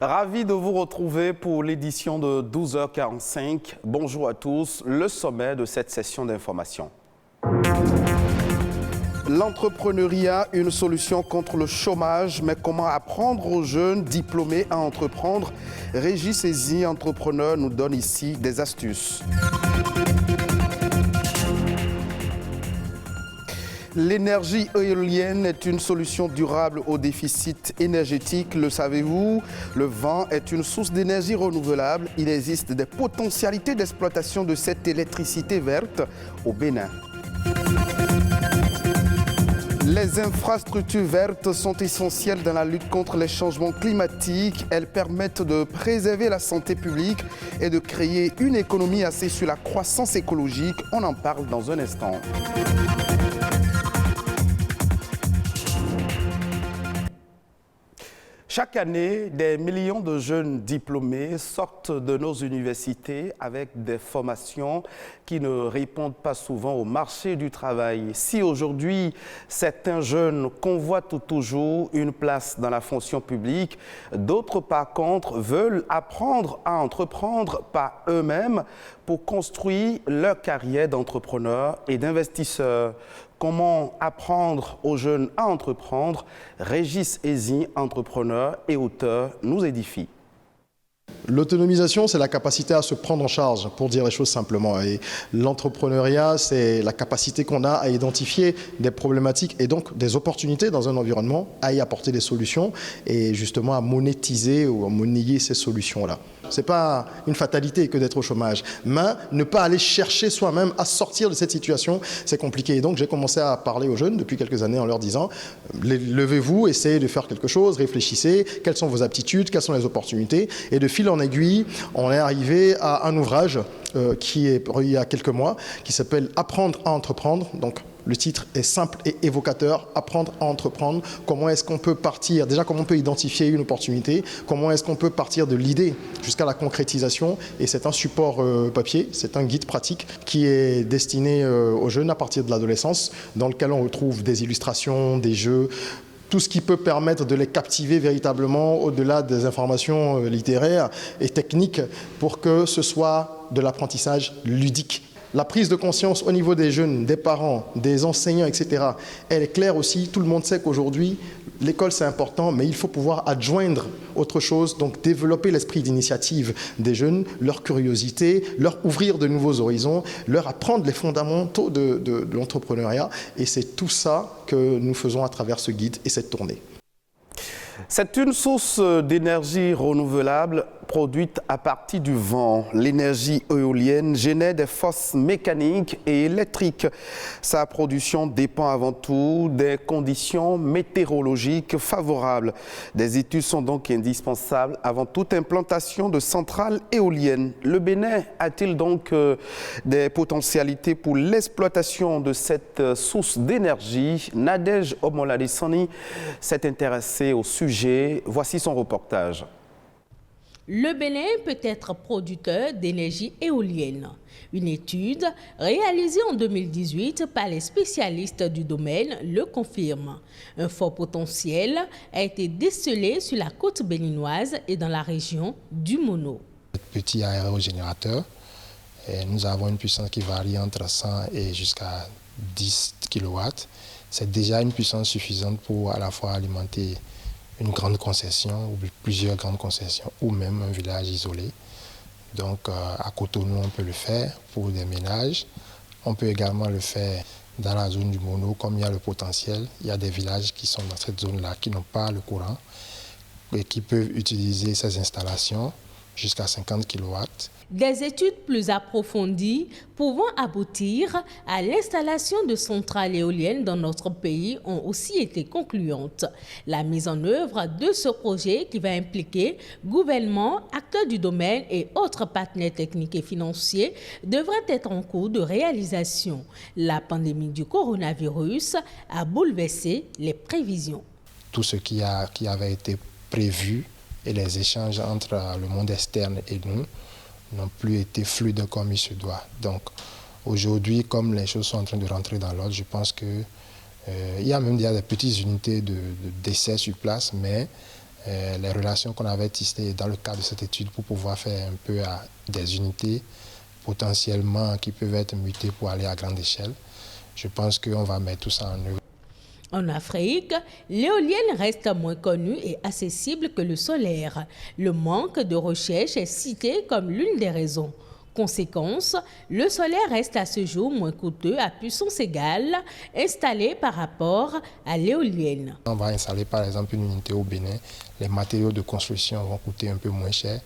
Ravi de vous retrouver pour l'édition de 12h45. Bonjour à tous, le sommet de cette session d'information. L'entrepreneuriat, une solution contre le chômage, mais comment apprendre aux jeunes diplômés à entreprendre? Régis Sezi, entrepreneur, nous donne ici des astuces. L'énergie éolienne est une solution durable au déficit énergétique, le savez-vous? Le vent est une source d'énergie renouvelable. Il existe des potentialités d'exploitation de cette électricité verte au Bénin. Les infrastructures vertes sont essentielles dans la lutte contre les changements climatiques. Elles permettent de préserver la santé publique et de créer une économie axée sur la croissance écologique. On en parle dans un instant. Chaque année, des millions de jeunes diplômés sortent de nos universités avec des formations qui ne répondent pas souvent au marché du travail. Si aujourd'hui, certains jeunes convoitent toujours une place dans la fonction publique, d'autres par contre veulent apprendre à entreprendre par eux-mêmes pour construire leur carrière d'entrepreneur et d'investisseur. Comment apprendre aux jeunes à entreprendre? Régis Sezi, entrepreneur et auteur, nous édifie. L'autonomisation, c'est la capacité à se prendre en charge, pour dire les choses simplement. Et l'entrepreneuriat, c'est la capacité qu'on a à identifier des problématiques et donc des opportunités dans un environnement, à y apporter des solutions et justement à monétiser ou à monnayer ces solutions-là. Ce n'est pas une fatalité que d'être au chômage, mais ne pas aller chercher soi-même à sortir de cette situation, c'est compliqué. Et donc j'ai commencé à parler aux jeunes depuis quelques années en leur disant « Levez-vous, essayez de faire quelque chose, réfléchissez, quelles sont vos aptitudes, quelles sont les opportunités ?» Et de fil en aiguille, on est arrivé à un ouvrage qui est il y a quelques mois, qui s'appelle « Apprendre à entreprendre ». Donc, le titre est simple et évocateur, apprendre à entreprendre. Comment est-ce qu'on peut partir, déjà comment on peut identifier une opportunité, comment est-ce qu'on peut partir de l'idée jusqu'à la concrétisation. Et c'est un support papier, c'est un guide pratique qui est destiné aux jeunes à partir de l'adolescence, dans lequel on retrouve des illustrations, des jeux, tout ce qui peut permettre de les captiver véritablement au-delà des informations littéraires et techniques pour que ce soit de l'apprentissage ludique. La prise de conscience au niveau des jeunes, des parents, des enseignants, etc., elle est claire aussi. Tout le monde sait qu'aujourd'hui, l'école c'est important, mais il faut pouvoir adjoindre autre chose, donc développer l'esprit d'initiative des jeunes, leur curiosité, leur ouvrir de nouveaux horizons, leur apprendre les fondamentaux de l'entrepreneuriat. Et c'est tout ça que nous faisons à travers ce guide et cette tournée. C'est une source d'énergie renouvelable produite à partir du vent. L'énergie éolienne génère des forces mécaniques et électriques. Sa production dépend avant tout des conditions météorologiques favorables. Des études sont donc indispensables avant toute implantation de centrales éoliennes. Le Bénin a-t-il donc des potentialités pour l'exploitation de cette source d'énergie? Nadège Omoladesani s'est intéressée au sujet. Voici son reportage. Le Bénin peut être producteur d'énergie éolienne. Une étude réalisée en 2018 par les spécialistes du domaine le confirme. Un fort potentiel a été décelé sur la côte béninoise et dans la région du Mono. Petit aérogénérateur, nous avons une puissance qui varie entre 100 et jusqu'à 10 kW. C'est déjà une puissance suffisante pour à la fois alimenter une grande concession ou plusieurs grandes concessions ou même un village isolé. Donc à Cotonou, on peut le faire pour des ménages. On peut également le faire dans la zone du Mono, comme il y a le potentiel. Il y a des villages qui sont dans cette zone-là qui n'ont pas le courant et qui peuvent utiliser ces installations jusqu'à 50 kW. Des études plus approfondies pouvant aboutir à l'installation de centrales éoliennes dans notre pays ont aussi été concluantes. La mise en œuvre de ce projet qui va impliquer gouvernement, acteurs du domaine et autres partenaires techniques et financiers devrait être en cours de réalisation. La pandémie du coronavirus a bouleversé les prévisions. Tout ce qui avait été prévu et les échanges entre le monde externe et nous n'ont plus été fluides comme il se doit. Donc aujourd'hui, comme les choses sont en train de rentrer dans l'ordre, je pense que il y a même des petites unités d'essai sur place, mais les relations qu'on avait tissées dans le cadre de cette étude pour pouvoir faire un peu des unités potentiellement qui peuvent être mutées pour aller à grande échelle. Je pense qu'on va mettre tout ça en œuvre. En Afrique, l'éolienne reste moins connue et accessible que le solaire. Le manque de recherche est cité comme l'une des raisons. Conséquence, le solaire reste à ce jour moins coûteux à puissance égale installé par rapport à l'éolienne. On va installer par exemple une unité au Bénin, les matériaux de construction vont coûter un peu moins cher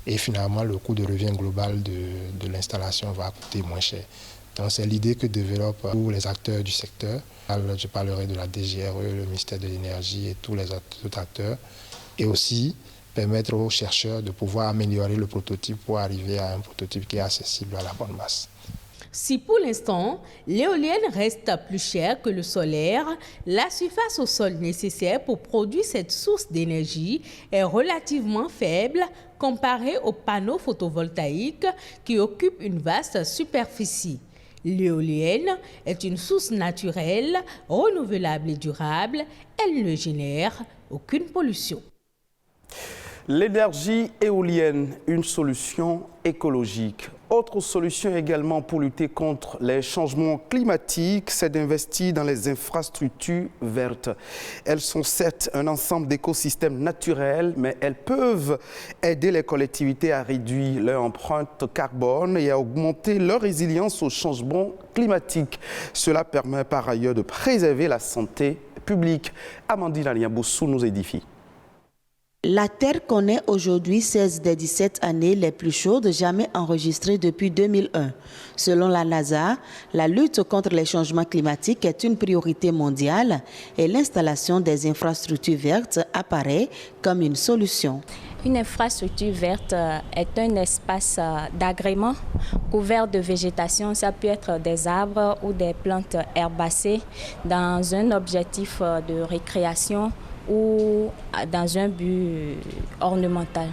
et finalement le coût de revient global de l'installation va coûter moins cher. Donc c'est l'idée que développent tous les acteurs du secteur. Je parlerai de la DGRE, le ministère de l'Énergie et tous les autres acteurs. Et aussi permettre aux chercheurs de pouvoir améliorer le prototype pour arriver à un prototype qui est accessible à la bonne masse. Si pour l'instant, l'éolienne reste plus chère que le solaire, la surface au sol nécessaire pour produire cette source d'énergie est relativement faible comparée aux panneaux photovoltaïques qui occupent une vaste superficie. L'éolienne est une source naturelle, renouvelable et durable. Elle ne génère aucune pollution. L'énergie éolienne, une solution écologique. Autre solution également pour lutter contre les changements climatiques, c'est d'investir dans les infrastructures vertes. Elles sont certes un ensemble d'écosystèmes naturels, mais elles peuvent aider les collectivités à réduire leur empreinte carbone et à augmenter leur résilience au changement climatique. Cela permet par ailleurs de préserver la santé publique. Amandine Aliaboussou nous édifie. La Terre connaît aujourd'hui 16 des 17 années les plus chaudes jamais enregistrées depuis 2001. Selon la NASA, la lutte contre les changements climatiques est une priorité mondiale et l'installation des infrastructures vertes apparaît comme une solution. Une infrastructure verte est un espace d'agrément couvert de végétation. Ça peut être des arbres ou des plantes herbacées dans un objectif de récréation ou dans un but ornemental.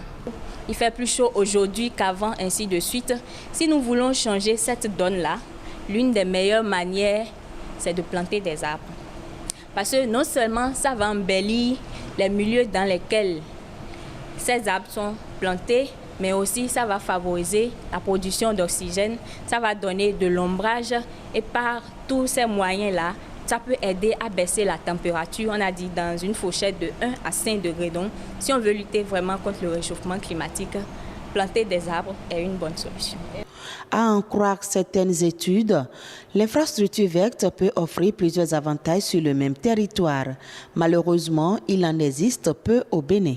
Il fait plus chaud aujourd'hui qu'avant, ainsi de suite. Si nous voulons changer cette donne-là, l'une des meilleures manières, c'est de planter des arbres. Parce que non seulement ça va embellir les milieux dans lesquels ces arbres sont plantés, mais aussi ça va favoriser la production d'oxygène, ça va donner de l'ombrage et par tous ces moyens-là, ça peut aider à baisser la température, on a dit dans une fourchette de 1 à 5 degrés. Donc, si on veut lutter vraiment contre le réchauffement climatique, planter des arbres est une bonne solution. À en croire certaines études, l'infrastructure verte peut offrir plusieurs avantages sur le même territoire. Malheureusement, il en existe peu au Bénin.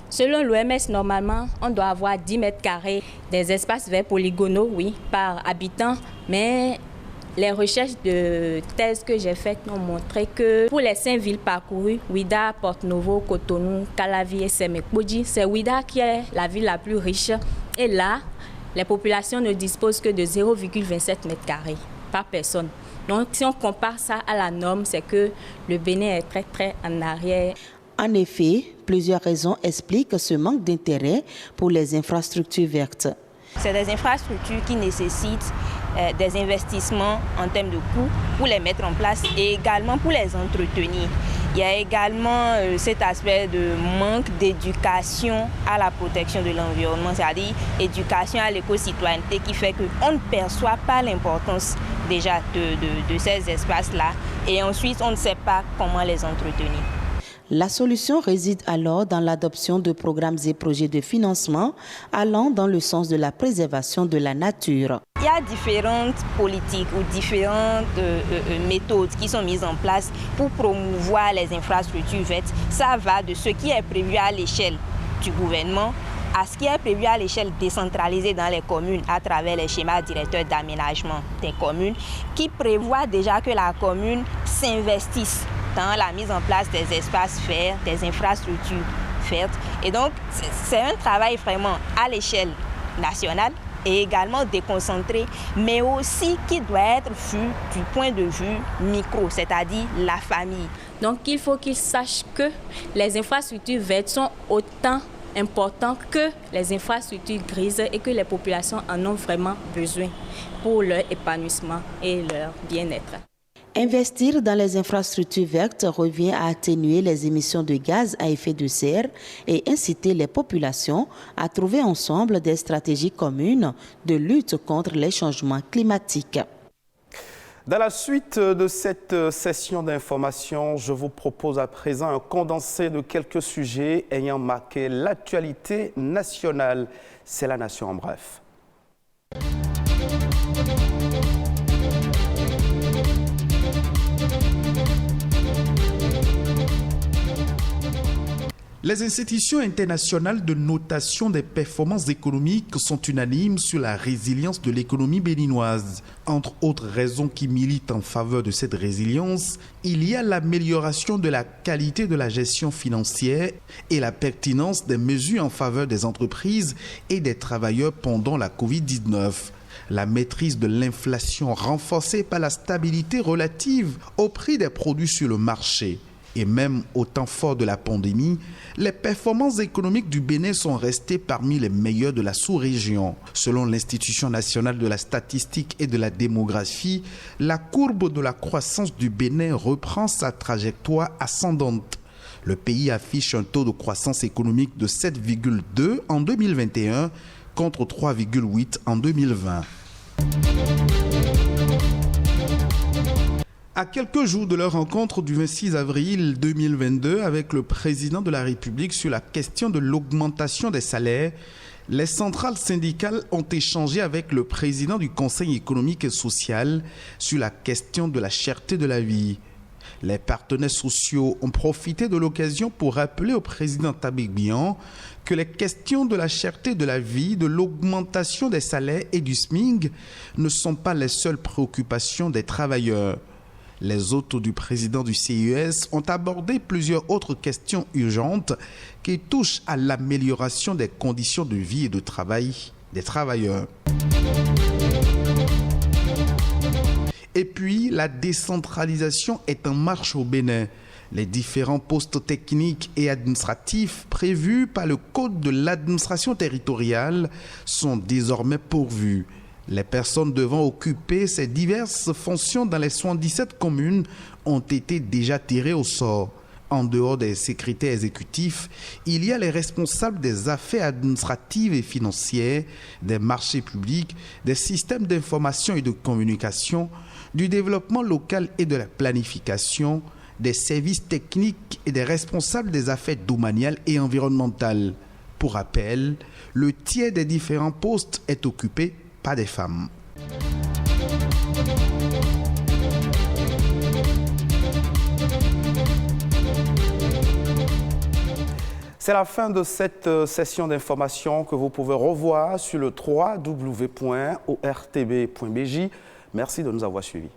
Selon l'OMS, normalement, on doit avoir 10 mètres carrés des espaces verts polygonaux, oui, par habitant, mais les recherches de thèse que j'ai faites ont montré que pour les 5 villes parcourues, Ouidah, Porto-Novo, Cotonou, Calavi et Sémékbodji, c'est Ouidah qui est la ville la plus riche. Et là, les populations ne disposent que de 0,27 mètres carrés par personne. Donc, si on compare ça à la norme, c'est que le Bénin est très, très en arrière. En effet, plusieurs raisons expliquent ce manque d'intérêt pour les infrastructures vertes. C'est des infrastructures qui nécessitent des investissements en termes de coûts pour les mettre en place et également pour les entretenir. Il y a également cet aspect de manque d'éducation à la protection de l'environnement, c'est-à-dire éducation à l'éco-citoyenneté qui fait qu'on ne perçoit pas l'importance déjà de ces espaces-là et ensuite on ne sait pas comment les entretenir. La solution réside alors dans l'adoption de programmes et projets de financement allant dans le sens de la préservation de la nature. Il y a différentes politiques ou différentes méthodes qui sont mises en place pour promouvoir les infrastructures vertes. Ça va de ce qui est prévu à l'échelle du gouvernement à ce qui est prévu à l'échelle décentralisée dans les communes à travers les schémas directeurs d'aménagement des communes qui prévoient déjà que la commune s'investisse dans la mise en place des espaces verts, des infrastructures vertes. Et donc, c'est un travail vraiment à l'échelle nationale et également déconcentré, mais aussi qui doit être vu du point de vue micro, c'est-à-dire la famille. Donc, il faut qu'ils sachent que les infrastructures vertes sont autant importantes que les infrastructures grises et que les populations en ont vraiment besoin pour leur épanouissement et leur bien-être. Investir dans les infrastructures vertes revient à atténuer les émissions de gaz à effet de serre et inciter les populations à trouver ensemble des stratégies communes de lutte contre les changements climatiques. Dans la suite de cette session d'information, je vous propose à présent un condensé de quelques sujets ayant marqué l'actualité nationale. C'est la nation en bref. Les institutions internationales de notation des performances économiques sont unanimes sur la résilience de l'économie béninoise. Entre autres raisons qui militent en faveur de cette résilience, il y a l'amélioration de la qualité de la gestion financière et la pertinence des mesures en faveur des entreprises et des travailleurs pendant la Covid-19. La maîtrise de l'inflation renforcée par la stabilité relative au prix des produits sur le marché. Et même au temps fort de la pandémie, les performances économiques du Bénin sont restées parmi les meilleures de la sous-région. Selon l'Institution nationale de la statistique et de la démographie, la courbe de la croissance du Bénin reprend sa trajectoire ascendante. Le pays affiche un taux de croissance économique de 7,2 en 2021 contre 3,8 en 2020. À quelques jours de leur rencontre du 26 avril 2022 avec le président de la République sur la question de l'augmentation des salaires, les centrales syndicales ont échangé avec le président du Conseil économique et social sur la question de la cherté de la vie. Les partenaires sociaux ont profité de l'occasion pour rappeler au président Tabik Bian que les questions de la cherté de la vie, de l'augmentation des salaires et du SMIC ne sont pas les seules préoccupations des travailleurs. Les hôtes du président du CES ont abordé plusieurs autres questions urgentes qui touchent à l'amélioration des conditions de vie et de travail des travailleurs. Et puis, la décentralisation est en marche au Bénin. Les différents postes techniques et administratifs prévus par le Code de l'administration territoriale sont désormais pourvus. Les personnes devant occuper ces diverses fonctions dans les 77 communes ont été déjà tirées au sort. En dehors des secrétaires exécutifs, il y a les responsables des affaires administratives et financières, des marchés publics, des systèmes d'information et de communication, du développement local et de la planification, des services techniques et des responsables des affaires domaniales et environnementales. Pour rappel, le tiers des différents postes est occupé par des femmes. C'est la fin de cette session d'information que vous pouvez revoir sur le www.ortb.bj. Merci de nous avoir suivis.